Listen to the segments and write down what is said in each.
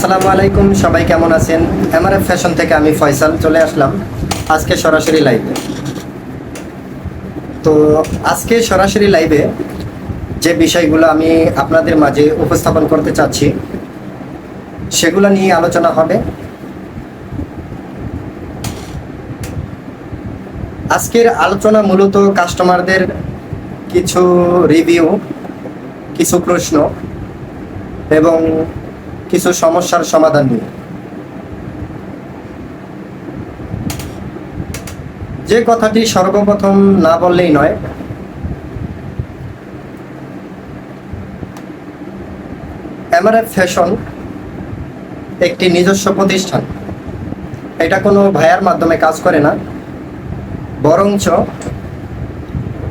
আসসালামু আলাইকুম, সবাই কেমন আছেন? এমআরএফ ফ্যাশন থেকে আমি ফয়সাল চলে আসলাম আজকে সরাসরি লাইভে। তো আজকে সরাসরি লাইভে যে বিষয়গুলো আমি আপনাদের মাঝে উপস্থাপন করতে চাচ্ছি সেগুলো নিয়ে আলোচনা হবে। আজকের আলোচনা মূলত কাস্টমারদের কিছু রিভিউ, কিছু প্রশ্ন এবং কিছু সমস্যার সমাধান নিয়ে। যে কথাটি সর্বপ্রথম না বললেই নয়, এমআরএফ ফ্যাশন একটি নিজস্ব প্রতিষ্ঠান। এটা কোনো ভাইয়ার মাধ্যমে কাজ করে না, বরঞ্চ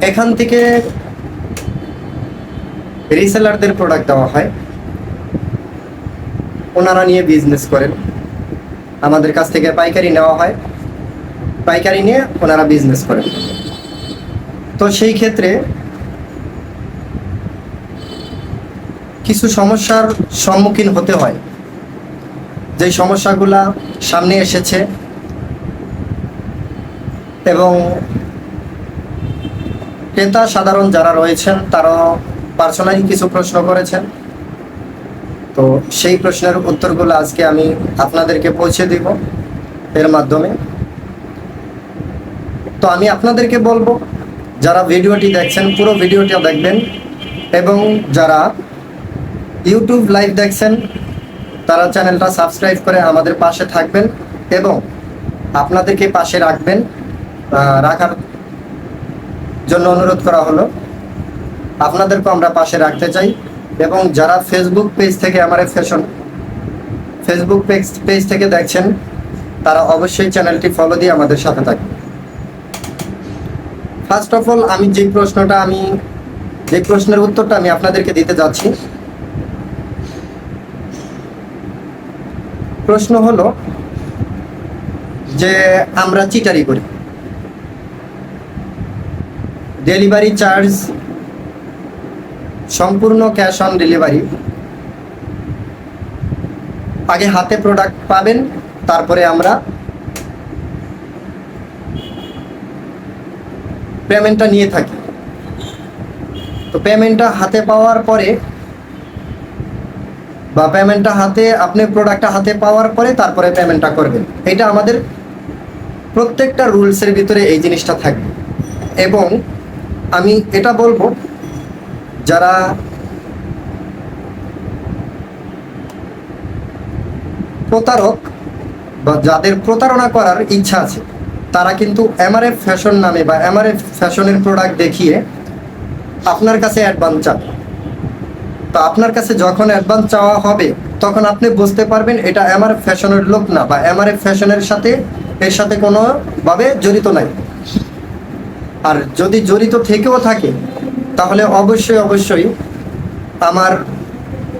এখান থেকে রিসেলারদের প্রোডাক্ট দেওয়া হয়, ওনারা নিয়ে বিজনেস করেন। আমাদের কাছ থেকে পাইকারি নেওয়া হয়, পাইকারি নিয়ে ওনারা বিজনেস করেন। তো সেই ক্ষেত্রে কিছু সমস্যার সম্মুখীন হতে হয়। যে সমস্যাগুলা সামনে এসেছে এবং ক্রেতা সাধারণ যারা রয়েছেন তারা পার্সোনালি কিছু প্রশ্ন করেছেন। তো সেই প্রশ্নের উত্তরগুলো আজকে আমি আপনাদেরকে পৌঁছে দিব এর মাধ্যমে। তো আমি আপনাদেরকে বলবো, যারা ভিডিওটি দেখছেন পুরো ভিডিওটা দেখবেন, এবং যারা ইউটিউব লাইভ দেখছেন তারা চ্যানেলটা সাবস্ক্রাইব করে আমাদের পাশে থাকবেন এবং আপনাদেরকে পাশে রাখার জন্য অনুরোধ করা হলো। আপনাদেরকে আমরা পাশে রাখতে চাই। এবং যারা ফেসবুক পেজ থেকে এমআরএফ ফ্যাশন ফেসবুক পেজ থেকে দেখছেন তারা অবশ্যই চ্যানেলটি ফলো দিয়ে আমাদের সাথে থাকবেন। ফার্স্ট অফ অল আমি যে প্রশ্নের উত্তরটা আমি আপনাদেরকে দিতে যাচ্ছি, প্রশ্ন হলো যে আমরা চিটারি করি, ডেলিভারি চার্জ সম্পূর্ণ ক্যাশ অন ডেলিভারি। আগে হাতে প্রোডাক্ট পাবেন, তারপরে আমরা পেমেন্টটা নিয়ে থাকি। তো পেমেন্টটা হাতে পাওয়ার পরে বা আপনি প্রোডাক্টটা হাতে পাওয়ার পরে তারপরে পেমেন্টটা করবেন। এটা আমাদের প্রত্যেকটা রুলসের ভিতরে এই জিনিসটা থাকবে। এবং আমি এটা বলবো, যারা প্রতারক বা যাদের প্রতারণা করার ইচ্ছা আছে তারা কিন্তু এমআরএফ ফ্যাশন নামে বা এমআরএফ ফ্যাশনের প্রোডাক্ট দেখিয়ে আপনার কাছে অ্যাডভান্স চাবে। তো আপনার কাছে যখন অ্যাডভান্স চাওয়া হবে তখন আপনি বুঝতে পারবেন এটা এমআরএফ ফ্যাশনের লোক না, বা এমআরএফ ফ্যাশনের সাথে এর সাথে কোনোভাবে জড়িত নাই। আর যদি জড়িত থেকেও থাকে তাহলে অবশ্যই আমার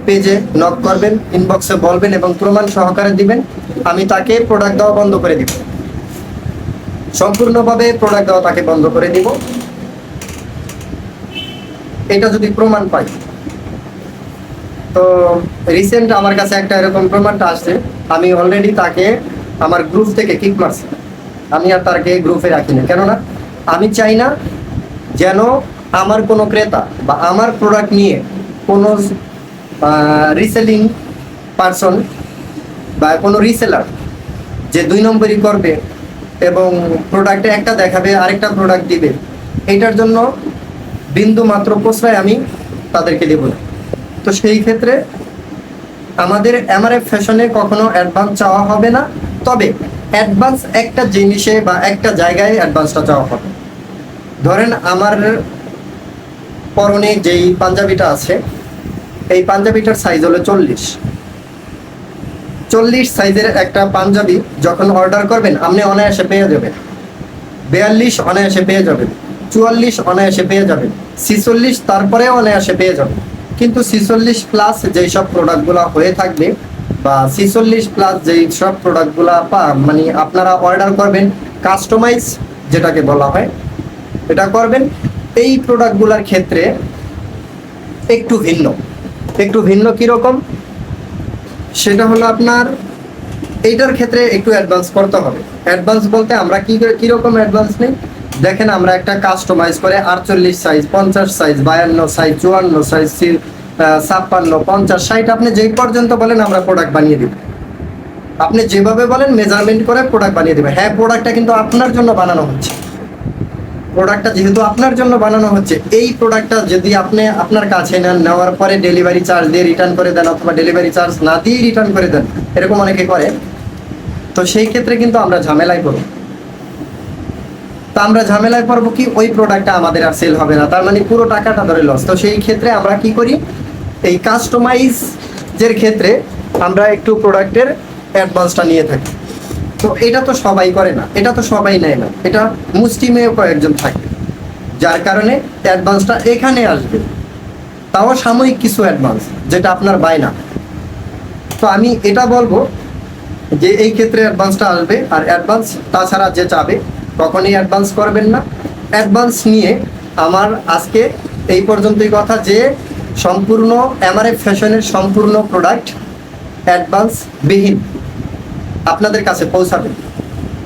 পেজে নক করবেন, ইনবক্সে বলবেন এবং প্রমাণ সহকারে দিবেন। আমি তাকে প্রোডাক্ট দেওয়া বন্ধ করে দিব, সম্পূর্ণভাবে প্রোডাক্ট দেওয়া তাকে বন্ধ করে দিব, এটা যদি প্রমাণ পাই। তো রিসেন্ট আমার কাছে একটা এরকম প্রমাণটা আসছে। আমি অলরেডি তাকে আমার গ্রুপ থেকে কিক মারছি। আমি আর তাকে গ্রুপে রাখি না, কেননা আমি চাই না যেন আমার কোনো ক্রেতা বা আমার প্রোডাক্ট নিয়ে কোনো রিসেলিং পারসন বা কোনো রিসেলার যে 2 নম্বরই করবে এবং প্রোডাক্টে একটা দেখাবে আরেকটা প্রোডাক্ট দিবে, এটার জন্য বিন্দু মাত্র প্রশ্রয় আমি তাদেরকে দেব না। তো সেই ক্ষেত্রে আমাদের এমআরএফ ফ্যাশনে কখনো অ্যাডভান্স চাওয়া হবে না। তবে অ্যাডভান্স একটা জিনিসে বা একটা জায়গায় অ্যাডভান্সটা চাওয়া হবে। ধরেন আমার পরনে যেই পাঞ্জাবিটা আছে, এই পাঞ্জাবিটার সাইজ হলো 40 সাইজের একটা পাঞ্জাবি যখন অর্ডার করবেন আপনি অনায়াসে পেয়ে যাবেন, 42 অনায়াসে পেয়ে যাবেন, 44 অনায়াসে পেয়ে যাবেন, 46 তারপরে অনায়াসে পেয়ে যাবেন। কিন্তু 46 প্লাস যেই সব প্রোডাক্টগুলো হয়ে থাকবে বা 46 প্লাস যেই সব প্রোডাক্টগুলো মানে আপনারা অর্ডার করবেন কাস্টমাইজ যেটাকে বলা হয়, এটা করবেন, এই প্রোডাক্টগুলোর ক্ষেত্রে একটু ভিন্ন। কীরকম? সেটা হলো আপনার এইটার ক্ষেত্রে একটু অ্যাডভান্স করতে হবে। অ্যাডভান্স বলতে আমরা কিরকম অ্যাডভান্স নেই, দেখেন আমরা একটা কাস্টমাইজ করে 48 সাইজ, 50 সাইজ, 52 সাইজ, 54 সাইজ, 56, 50, 60 আপনি যেই পর্যন্ত বলেন আমরা প্রোডাক্ট বানিয়ে দিব। আপনি যেভাবে বলেন মেজারমেন্ট করে প্রোডাক্ট বানিয়ে দেবে। হ্যাঁ, প্রোডাক্টটা কিন্তু আপনার জন্য বানানো হচ্ছে। প্রোডাক্টটা যেহেতু আপনার জন্য বানানো হচ্ছে, এই প্রোডাক্টটা যদি আপনি আপনার কাছে নেন, নেওয়ার পরে ডেলিভারি চার্জ দিয়ে রিটার্ন করে দেন অথবা ডেলিভারি চার্জ না দিয়ে রিটার্ন করে দেন, এরকম অনেকে করে, তো সেই ক্ষেত্রে কিন্তু আমরা ঝামেলায় পড়ব। তো আমরা ঝামেলায় পড়বো কি, ওই প্রোডাক্টটা আমাদের আর সেল হবে না, তার মানে পুরো টাকাটা ধরে লস। তো সেই ক্ষেত্রে আমরা কি করি, এই কাস্টমাইজের ক্ষেত্রে আমরা একটু প্রোডাক্টের অ্যাডভান্সটা নিয়ে থাকি। তো এটা তো সবাই করে না, এটা তো সবাই নেয় না, এটা মুষ্টিমেয় কয়েকজন থাকে, যার কারণে অ্যাডভান্সটা এখানে আসবে, তাও সাময়িক কিছু অ্যাডভান্স যেটা আপনার বায়না। তো আমি এটা বলবো যে এই ক্ষেত্রে অ্যাডভান্সটা আসবে। আর অ্যাডভান্স তাছাড়া যে চাবে কখনই অ্যাডভান্স করবেন না। অ্যাডভান্স নিয়ে আমার আজকে এই পর্যন্তই কথা, যে সম্পূর্ণ এমআরএফ ফ্যাশনের সম্পূর্ণ প্রোডাক্ট অ্যাডভান্স বিহীন আপনাদের কাছে পৌঁছাবে।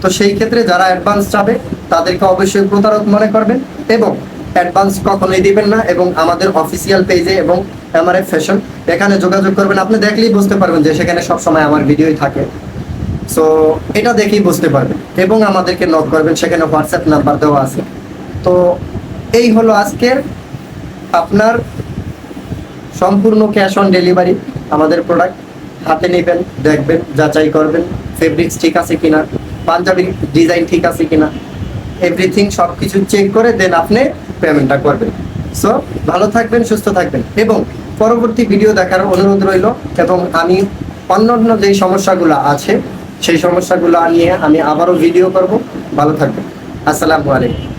তো সেই ক্ষেত্রে যারা অ্যাডভান্স চাবে তাদেরকে অবশ্যই প্রতারক মনে করবেন এবং অ্যাডভান্স কখনোই দিবেন না। এবং আমাদের অফিসিয়াল পেজে এবং এমআরএফ ফ্যাশন এখানে যোগাযোগ করবেন। আপনি দেখলেই বুঝতে পারবেন যে সেখানে সবসময় আমার ভিডিওই থাকে। সো এটা দেখেই বুঝতে পারবেন এবং আমাদেরকে নক করবেন, সেখানে হোয়াটসঅ্যাপ নাম্বার দেওয়া আছে। তো এই হলো আজকের আপনার সম্পূর্ণ ক্যাশ অন ডেলিভারি। আমাদের প্রোডাক্ট হাতে নেবেন, দেখবেন, যাচাই করবেন ফেব্রিক্স ঠিক আছে কিনা, পাঞ্জাবির ডিজাইন ঠিক আছে কিনা, এভরিথিং সব কিছু চেক করে দেন আপনি পেমেন্টটা করবেন। সো ভালো থাকবেন, সুস্থ থাকবেন এবং পরবর্তী ভিডিও দেখার অনুরোধ রইল। এবং আমি অন্য যেই সমস্যাগুলো আছে সেই সমস্যাগুলো নিয়ে আমি আবারও ভিডিও করব। ভালো থাকবেন। আসসালামু আলাইকুম।